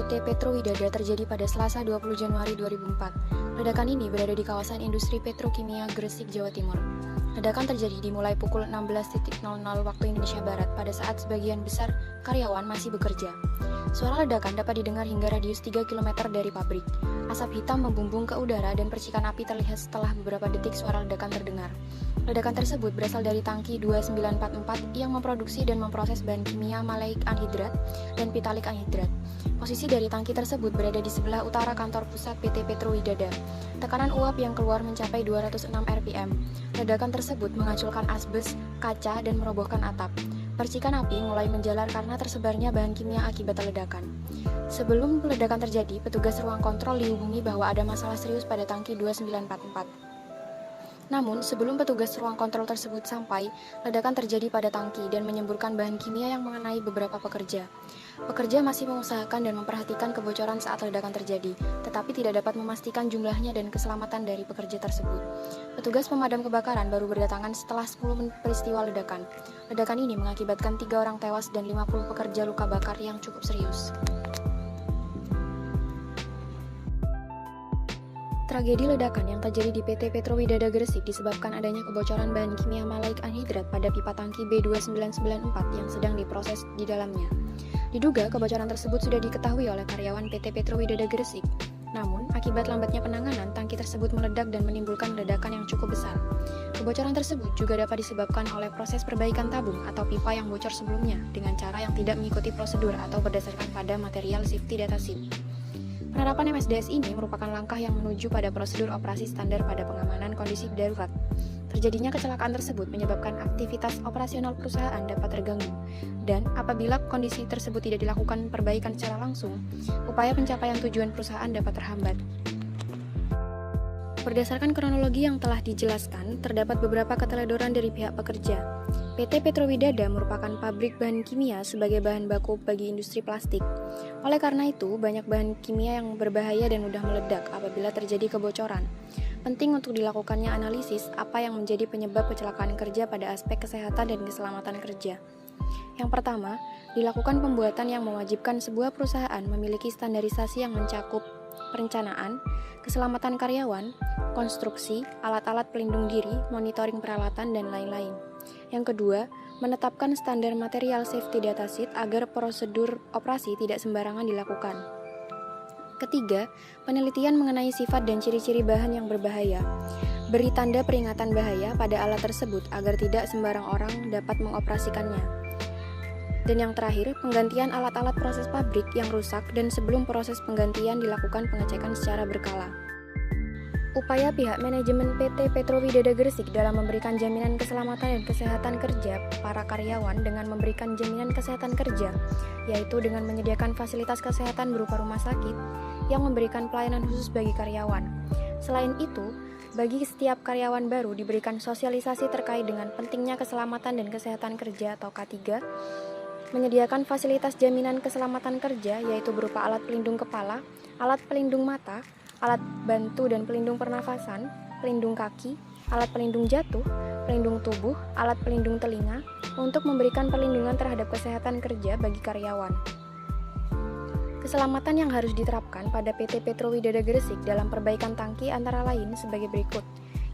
PT Petro Widada terjadi pada Selasa 20 Januari 2004. Ledakan ini berada di kawasan industri petrokimia Gresik, Jawa Timur. Ledakan terjadi dimulai pukul 16.00 waktu Indonesia Barat pada saat sebagian besar karyawan masih bekerja. Suara ledakan dapat didengar hingga radius 3 km dari pabrik. Asap hitam membumbung ke udara dan percikan api terlihat setelah beberapa detik suara ledakan terdengar. Ledakan tersebut berasal dari tangki 2944 yang memproduksi dan memproses bahan kimia maleik anhidrat dan pitalik anhidrat. Posisi dari tangki tersebut berada di sebelah utara kantor pusat PT Petro Widada. Tekanan uap yang keluar mencapai 206 rpm. Ledakan tersebut menghancurkan asbes, kaca, dan merobohkan atap. Percikan api mulai menjalar karena tersebarnya bahan kimia akibat ledakan. Sebelum ledakan terjadi, petugas ruang kontrol dihubungi bahwa ada masalah serius pada tangki 2944. Namun, sebelum petugas ruang kontrol tersebut sampai, ledakan terjadi pada tangki dan menyemburkan bahan kimia yang mengenai beberapa pekerja. Pekerja masih mengusahakan dan memperhatikan kebocoran saat ledakan terjadi, tetapi tidak dapat memastikan jumlahnya dan keselamatan dari pekerja tersebut. Petugas pemadam kebakaran baru berdatangan setelah 10 menit peristiwa ledakan. Ledakan ini mengakibatkan 3 orang tewas dan 50 pekerja luka bakar yang cukup serius. Tragedi ledakan yang terjadi di PT Petro Widada Gresik disebabkan adanya kebocoran bahan kimia maleik anhidrat pada pipa tangki B2994 yang sedang diproses di dalamnya. Diduga kebocoran tersebut sudah diketahui oleh karyawan PT Petro Widada Gresik. Namun, akibat lambatnya penanganan, tangki tersebut meledak dan menimbulkan ledakan yang cukup besar. Kebocoran tersebut juga dapat disebabkan oleh proses perbaikan tabung atau pipa yang bocor sebelumnya dengan cara yang tidak mengikuti prosedur atau berdasarkan pada material safety data sheet. Penerapan MSDS ini merupakan langkah yang menuju pada prosedur operasi standar pada pengamanan kondisi darurat. Terjadinya kecelakaan tersebut menyebabkan aktivitas operasional perusahaan dapat terganggu, dan apabila kondisi tersebut tidak dilakukan perbaikan secara langsung, upaya pencapaian tujuan perusahaan dapat terhambat. Berdasarkan kronologi yang telah dijelaskan, terdapat beberapa keteledoran dari pihak pekerja. PT Petro Widada merupakan pabrik bahan kimia sebagai bahan baku bagi industri plastik. Oleh karena itu, banyak bahan kimia yang berbahaya dan mudah meledak apabila terjadi kebocoran. Penting untuk dilakukannya analisis apa yang menjadi penyebab kecelakaan kerja pada aspek kesehatan dan keselamatan kerja. Yang pertama, dilakukan pembuatan yang mewajibkan sebuah perusahaan memiliki standarisasi yang mencakup perencanaan, keselamatan karyawan, konstruksi, alat-alat pelindung diri, monitoring peralatan, dan lain-lain. Yang kedua, menetapkan standar material safety data sheet agar prosedur operasi tidak sembarangan dilakukan. Ketiga, penelitian mengenai sifat dan ciri-ciri bahan yang berbahaya. Beri tanda peringatan bahaya pada alat tersebut agar tidak sembarang orang dapat mengoperasikannya. Dan yang terakhir, penggantian alat-alat proses pabrik yang rusak dan sebelum proses penggantian dilakukan pengecekan secara berkala. Upaya pihak manajemen PT Petro Widada Gresik dalam memberikan jaminan keselamatan dan kesehatan kerja para karyawan dengan memberikan jaminan kesehatan kerja, yaitu dengan menyediakan fasilitas kesehatan berupa rumah sakit yang memberikan pelayanan khusus bagi karyawan. Selain itu, bagi setiap karyawan baru diberikan sosialisasi terkait dengan pentingnya keselamatan dan kesehatan kerja atau K3, menyediakan fasilitas jaminan keselamatan kerja yaitu berupa alat pelindung kepala, alat pelindung mata, alat bantu dan pelindung pernafasan, pelindung kaki, alat pelindung jatuh, pelindung tubuh, alat pelindung telinga, untuk memberikan perlindungan terhadap kesehatan kerja bagi karyawan. Keselamatan yang harus diterapkan pada PT Petro Widada Gresik dalam perbaikan tangki antara lain sebagai berikut.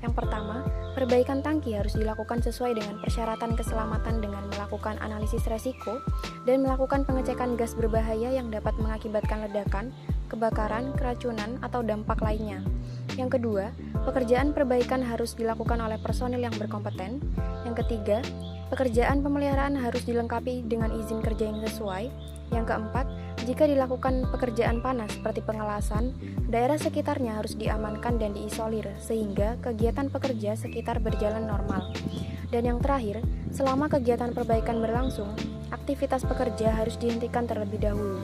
Yang pertama, perbaikan tangki harus dilakukan sesuai dengan persyaratan keselamatan dengan melakukan analisis resiko dan melakukan pengecekan gas berbahaya yang dapat mengakibatkan ledakan, kebakaran, keracunan, atau dampak lainnya. Yang kedua, pekerjaan perbaikan harus dilakukan oleh personil yang berkompeten. Yang ketiga, pekerjaan pemeliharaan harus dilengkapi dengan izin kerja yang sesuai. Yang keempat, jika dilakukan pekerjaan panas seperti pengelasan, daerah sekitarnya harus diamankan dan diisolir sehingga kegiatan pekerja sekitar berjalan normal. Dan yang terakhir, selama kegiatan perbaikan berlangsung, aktivitas pekerja harus dihentikan terlebih dahulu.